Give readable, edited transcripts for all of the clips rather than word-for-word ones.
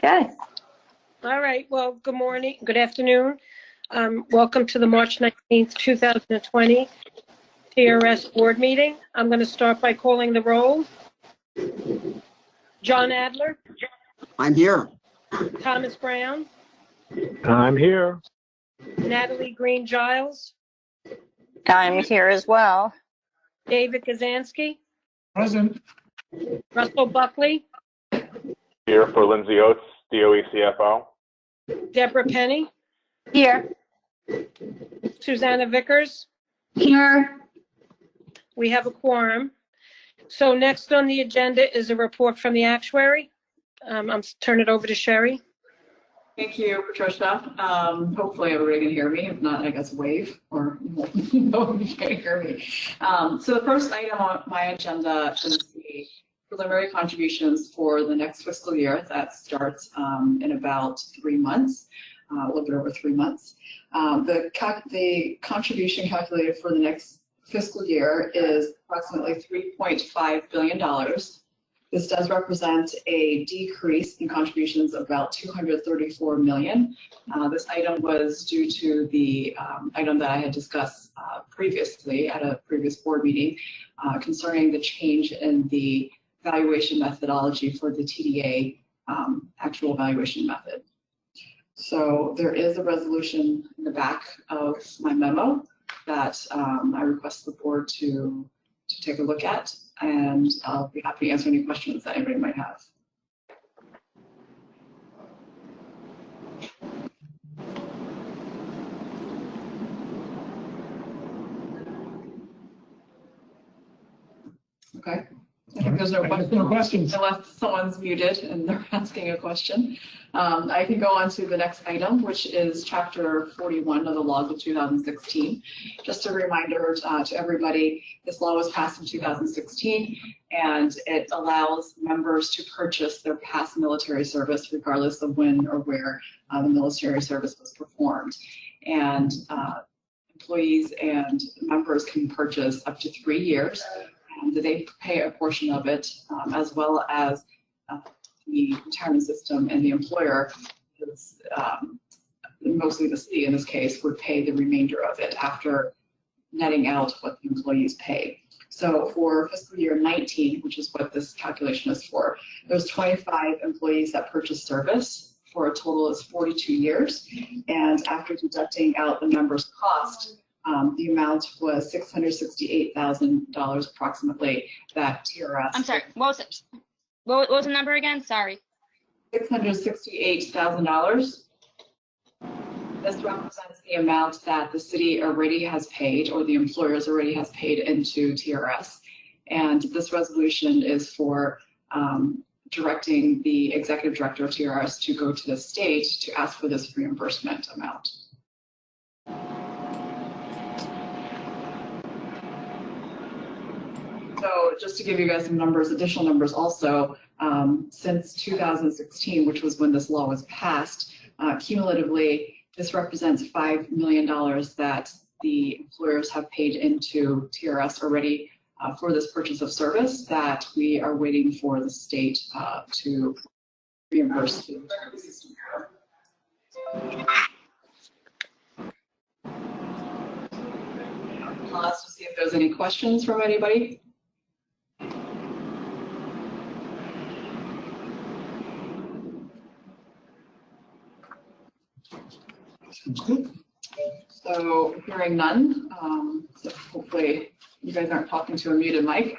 Okay. All right. Well, good morning, good afternoon. Welcome to the March 19th, 2020 TRS board meeting. I'm going to start by calling the roll. John Adler, I'm here. Thomas Brown, I'm here. Natalie Green Giles, I'm here as well. David Kazansky, Present. Russell Buckley, Here for Lindsay Oates, DOE CFO. Deborah Penny, Here. Susanna Vickers. Here. We have a quorum. So next on the agenda is a report from the actuary. I'm turn it over to Sherry. Thank you, Patricia. Hopefully everybody can hear me. If not, I guess wave or nobody can hear me. So the first item on my agenda is the preliminary contributions for the next fiscal year that starts in about 3 months, a little bit over 3 months. The contribution calculated for the next fiscal year is approximately $3.5 billion. This does represent a decrease in contributions of about $234 million. This item was due to the item that I had discussed previously at a previous board meeting concerning the change in the valuation methodology for the TDA actual valuation method. So there is a resolution in the back of my memo that I request the board to take a look at, and I'll be happy to answer any questions that anybody might have. Okay. I think there's no questions unless someone's muted and they're asking a question. I can go on to the next item, which is Chapter 41 of the laws of 2016. Just a reminder to everybody, this law was passed in 2016, and it allows members to purchase their past military service regardless of when or where the military service was performed. And employees and members can purchase up to 3 years. They pay a portion of it, as well as the retirement system, and the employer, is, mostly the city in this case, would pay the remainder of it after netting out what the employees pay. So for fiscal year 19, which is what this calculation is for, there's 25 employees that purchase service for a total of 42 years. And after deducting out the member's cost, the amount was $668,000 approximately that TRS. I'm sorry, what was it? What was the number again? Sorry. $668,000. This represents the amount that the city already has paid, or the employers already has paid into TRS. And this resolution is for directing the executive director of TRS to go to the state to ask for this reimbursement amount. So just to give you guys some numbers, additional numbers also, since 2016, which was when this law was passed, cumulatively, this represents $5 million that the employers have paid into TRS already for this purchase of service that we are waiting for the state to reimburse the system. Pause to see if there's any questions from anybody. Sounds good. So hearing none, so hopefully you guys aren't talking to a muted mic.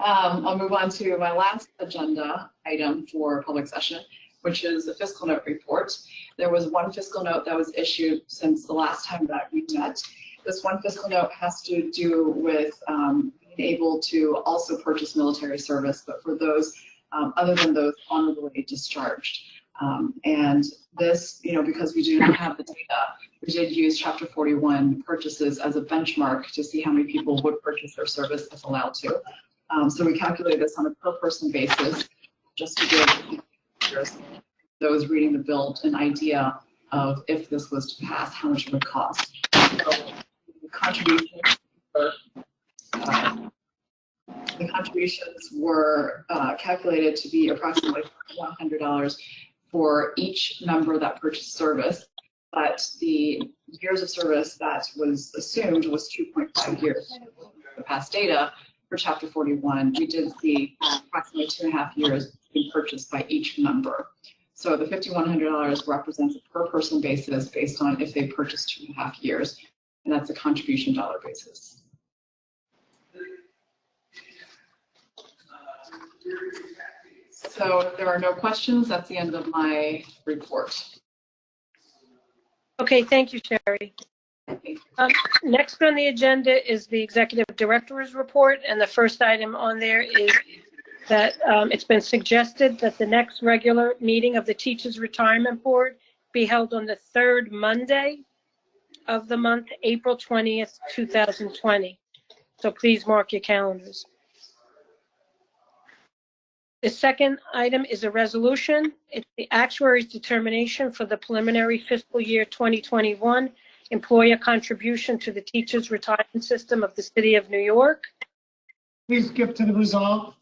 I'll move on to my last agenda item for public session, which is the fiscal note report. There was one fiscal note that was issued since the last time that we met. This one fiscal note has to do with being able to also purchase military service, but for those other than those honorably discharged. And this, because we do not have the data, we did use Chapter 41 purchases as a benchmark to see how many people would purchase their service if allowed to. So we calculated this on a per person basis, just to give those reading the bill an idea of, if this was to pass, how much it would cost. So the contributions were calculated to be approximately $100 for each member that purchased service, but the years of service that was assumed was 2.5 years. The past data for Chapter 41, we did see approximately 2.5 years being purchased by each member. So the $5,100 represents a per person basis based on if they purchased 2.5 years, and that's a contribution dollar basis. So if there are no questions, that's the end of my report. Okay, thank you, Sherry. Next on the agenda is the Executive Director's report, and the first item on there is that it's been suggested that the next regular meeting of the Teachers Retirement Board be held on the third Monday of the month, April 20th, 2020. So please mark your calendars. The second item is a resolution. It's the actuary's determination for the preliminary fiscal year 2021 employer contribution to the Teachers Retirement System of the City of New York. Please skip to the resolve.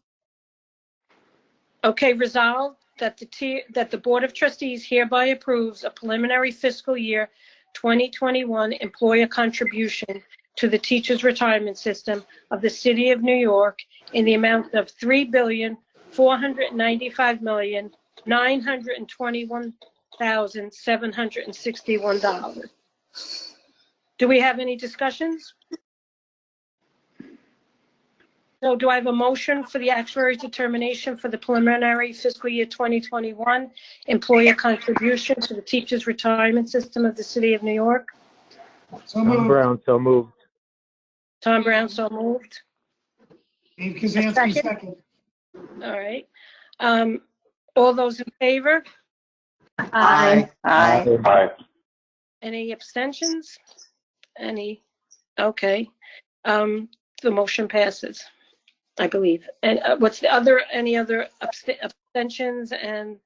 Okay, resolved that the Board of Trustees hereby approves a preliminary fiscal year 2021 employer contribution to the Teachers Retirement System of the City of New York in the amount of $3,495,921,761. Do we have any discussions? So do I have a motion for the actuary's determination for the preliminary fiscal year 2021 employer contribution to the Teachers Retirement System of the City of New York? So Tom moved. Brown, so moved. Tom Brown, so moved. Dave Kazansky, second. All right. All those in favor? Aye. Aye. Aye. Any abstentions? Any? Okay. The motion passes, I believe. And what's the other, any other abstentions and?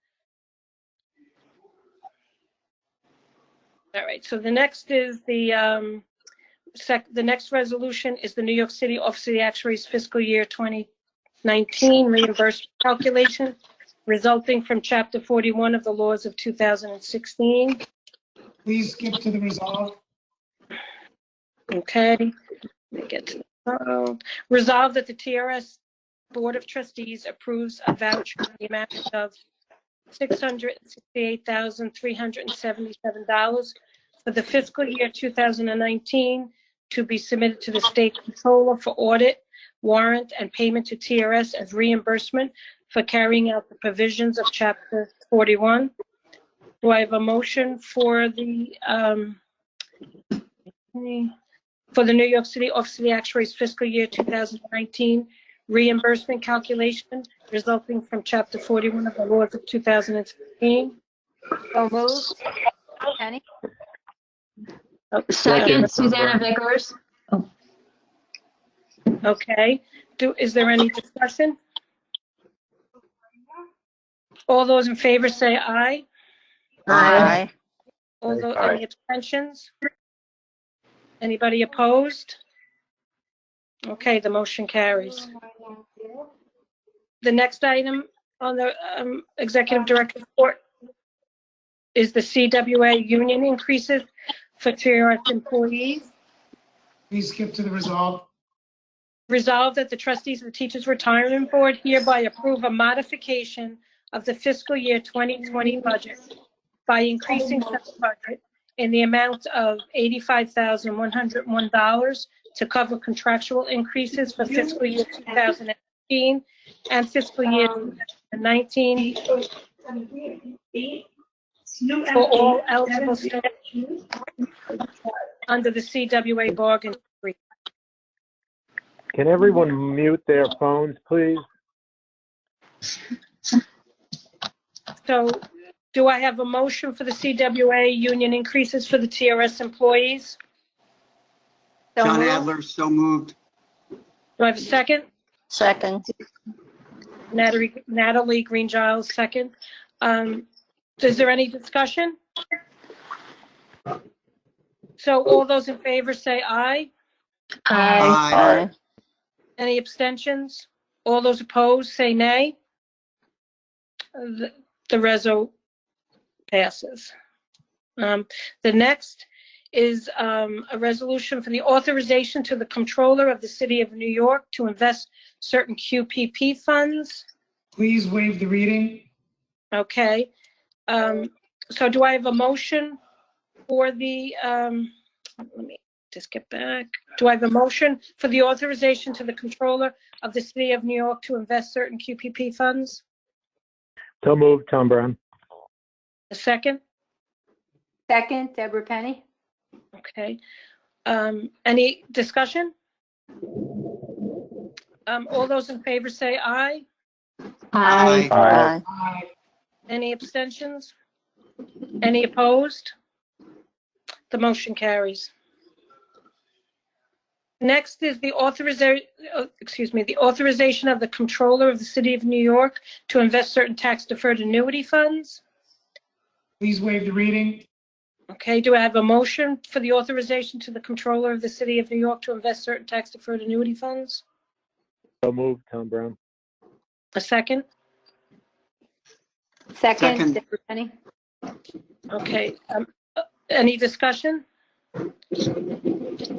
All right, so the next is the next resolution is the New York City Office of the Actuary's fiscal year 2019 reimbursement calculation resulting from Chapter 41 of the laws of 2016. Please skip to the resolve. Okay, let me get to the resolve that the TRS Board of Trustees approves a voucher in the amount of $668,377 for the fiscal year 2019 to be submitted to the State Controller for audit, warrant, and payment to TRS as reimbursement for carrying out the provisions of Chapter 41. Do I have a motion for the New York City Office of the Actuary's fiscal year 2019 reimbursement calculation resulting from Chapter 41 of the laws of 2016? So moved. Penny? Second, Second, Susanna Vickers. Okay. Is there any discussion? All those in favor say aye. Aye. All those, Aye. any abstentions? Anybody opposed? Okay, the motion carries. The next item on the Executive Director's report is the CWA union increases for TRS employees. Please skip to the resolve. Resolved that the trustees of the Teachers Retirement Board hereby approve a modification of the fiscal year 2020 budget by increasing such budget in the amount of $85,101 to cover contractual increases for fiscal year 2018 and fiscal year 2019 for all eligible staff under the CWA bargain agreement. can everyone mute their phones, please? So do I have a motion for the CWA union increases for the TRS employees? So John moved. Adler, so moved. Do I have a second? Second. Natalie Green Giles, second. Is there any discussion? So all those in favor say aye. Aye. Any abstentions? All those opposed say nay. The passes. The next is a resolution for the authorization to the Comptroller of the City of New York to invest certain QPP funds. Please waive the reading. Okay. So do I have a motion for the, let me just get back. Do I have a motion for the authorization to the Comptroller of the City of New York to invest certain QPP funds? So moved, Tom Brown. A second? Second, Deborah Penny. Okay. Any discussion? All those in favor say aye. Aye. Aye. Any abstentions? Any opposed? The motion carries. Next is the authorization of the Comptroller of the City of New York to invest certain tax-deferred annuity funds. Please waive the reading. Okay, do I have a motion for the authorization to the Comptroller of the City of New York to invest certain tax-deferred annuity funds? So moved, Tom Brown. A second? Second, Second. Deborah Penny. Okay, any discussion?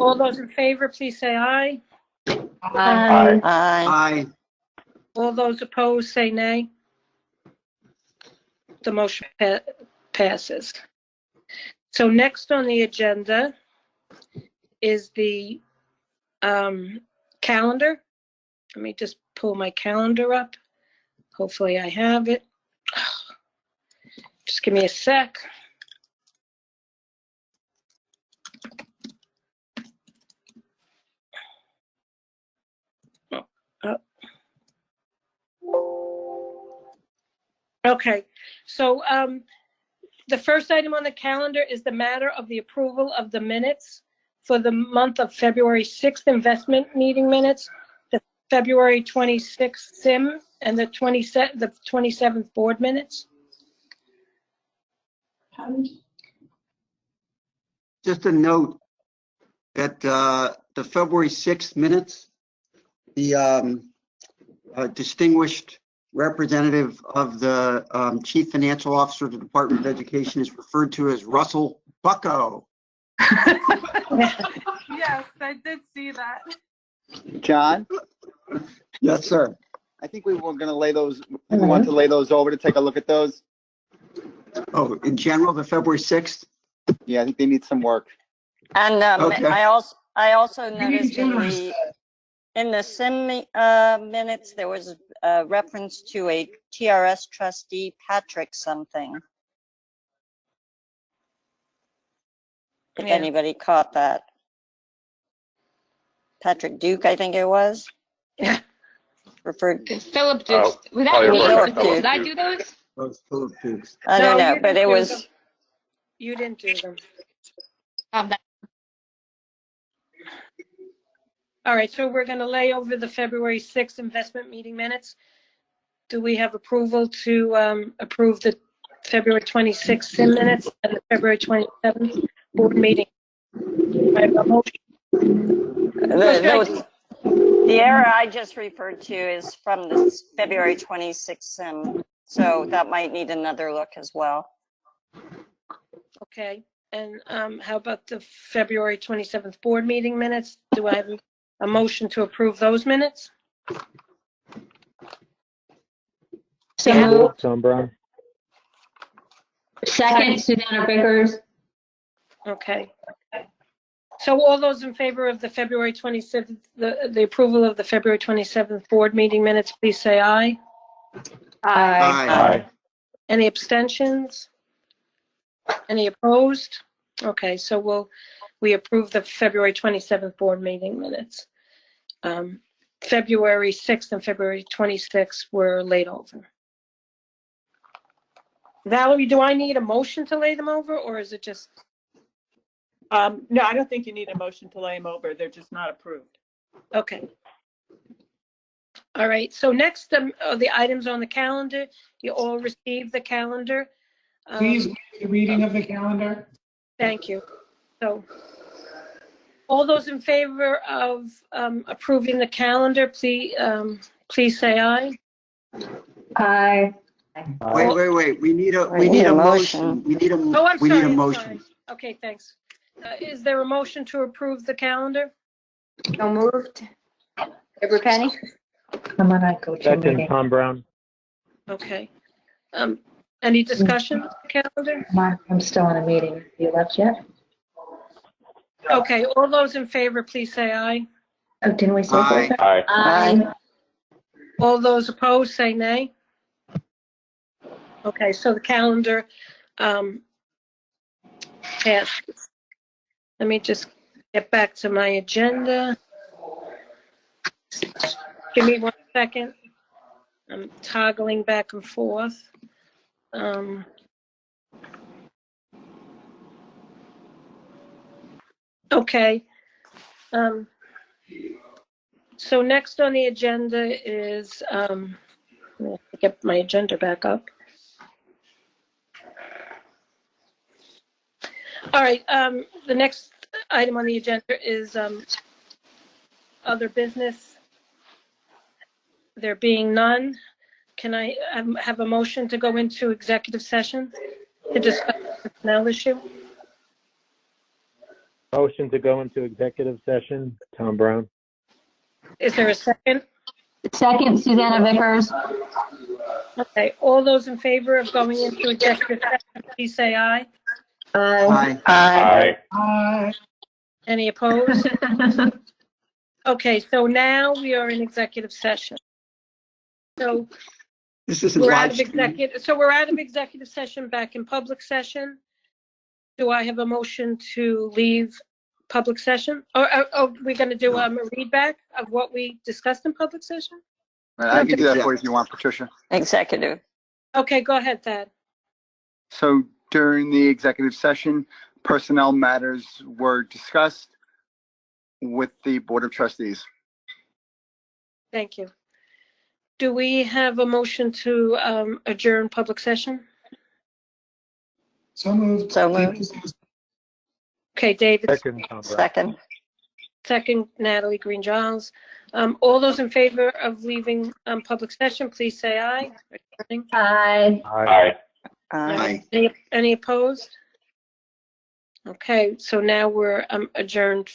All those in favor, please say aye. Aye. Aye. Aye. All those opposed, say nay. The motion passes. So next on the agenda is the calendar. Let me just pull my calendar up. Hopefully I have it. Just give me a sec. Okay, so the first item on the calendar is the matter of the approval of the minutes for the month of February 6th investment meeting minutes, the February 26th SIM, and the 27th board minutes. Just a note that the February 6th minutes, the distinguished representative of the Chief Financial Officer of the Department of Education is referred to as Russell Bucko. Yes, I did see that. John, Yes, sir. I think we were going to lay those, we want to lay those over to take a look at those. Oh, in general, the February 6th? Yeah, I think they need some work. And Okay. I also You're being noticed generous. in the SIM minutes, there was a reference to a TRS trustee, Patrick something. If Yeah. anybody caught that. Patrick Duke, I think it was. Yeah. Philip Referred. Dukes. Oh, Was that oh, you're me? referring Philip to Philip Did I Duke. do those? Those Philip Dukes. I don't know, you but didn't it do was. them. You didn't do them. That All right, so we're going to lay over the February 6th investment meeting minutes. Do we have approval to approve the February 26th SIM minutes and the February 27th board meeting? I have a motion. The error I just referred to is from the February 26th SIM, so that might need another look as well. Okay, and how about the February 27th board meeting minutes? Do I have a motion to approve those minutes? So Yeah. So moved, Tom Brown. Second, Susanna Bickers. Okay. So all those in favor of the February 27th, the approval of the February 27th board meeting minutes, please say aye. Aye. Aye. Any abstentions? Any opposed? Okay, so we approve the February 27th board meeting minutes. February 6th and February 26th were laid over. Valerie, do I need a motion to lay them over, or is it just? No, I don't think you need a motion to lay them over. They're just not approved. Okay. All right, so next are the items on the calendar. You all received the calendar. Please waive the reading of the calendar. Thank you. So all those in favor of approving the calendar, please say aye. Aye. Wait. We need a motion. We need a Oh, I'm we need sorry. a I'm motion. sorry. Okay, thanks. Is there a motion to approve the calendar? So moved. Deborah Penny? I'm gonna go to a Second, meeting. Tom Brown. Okay. Any discussion on the calendar? I'm still in a meeting. You left yet? Okay, all those in favor, please say aye. Oh, didn't we say Aye. that? Aye. Aye. All those opposed, say nay. Okay, so the calendar passes. Let me just get back to my agenda. Give me 1 second. I'm toggling back and forth. Okay. So next on the agenda is, let me get my agenda back up. All right, the next item on the agenda is other business. There being none, can I have a motion to go into executive session to discuss the personnel issue? Motion to go into executive session, Tom Brown. Is there a second? Second, Susanna Vickers. Okay, all those in favor of going into executive session, please say aye. Aye. Aye. Aye. Any opposed? Okay, so now we are in executive session. So This isn't we're out live of stream. executive session, back in public session. Do I have a motion to leave public session? Or we're going to do a read back of what we discussed in public session? I can do that for you if you want, Patricia. Executive. Okay, go ahead, Thad. So during the executive session, personnel matters were discussed with the Board of Trustees. Thank you. Do we have a motion to adjourn public session? So moved. So moved. Okay, David. Second, Tom Brown. Second. Second, Natalie Green Giles. All those in favor of leaving public session, please say aye. Aye. Aye. Aye. Any opposed? Okay, so now we're adjourned.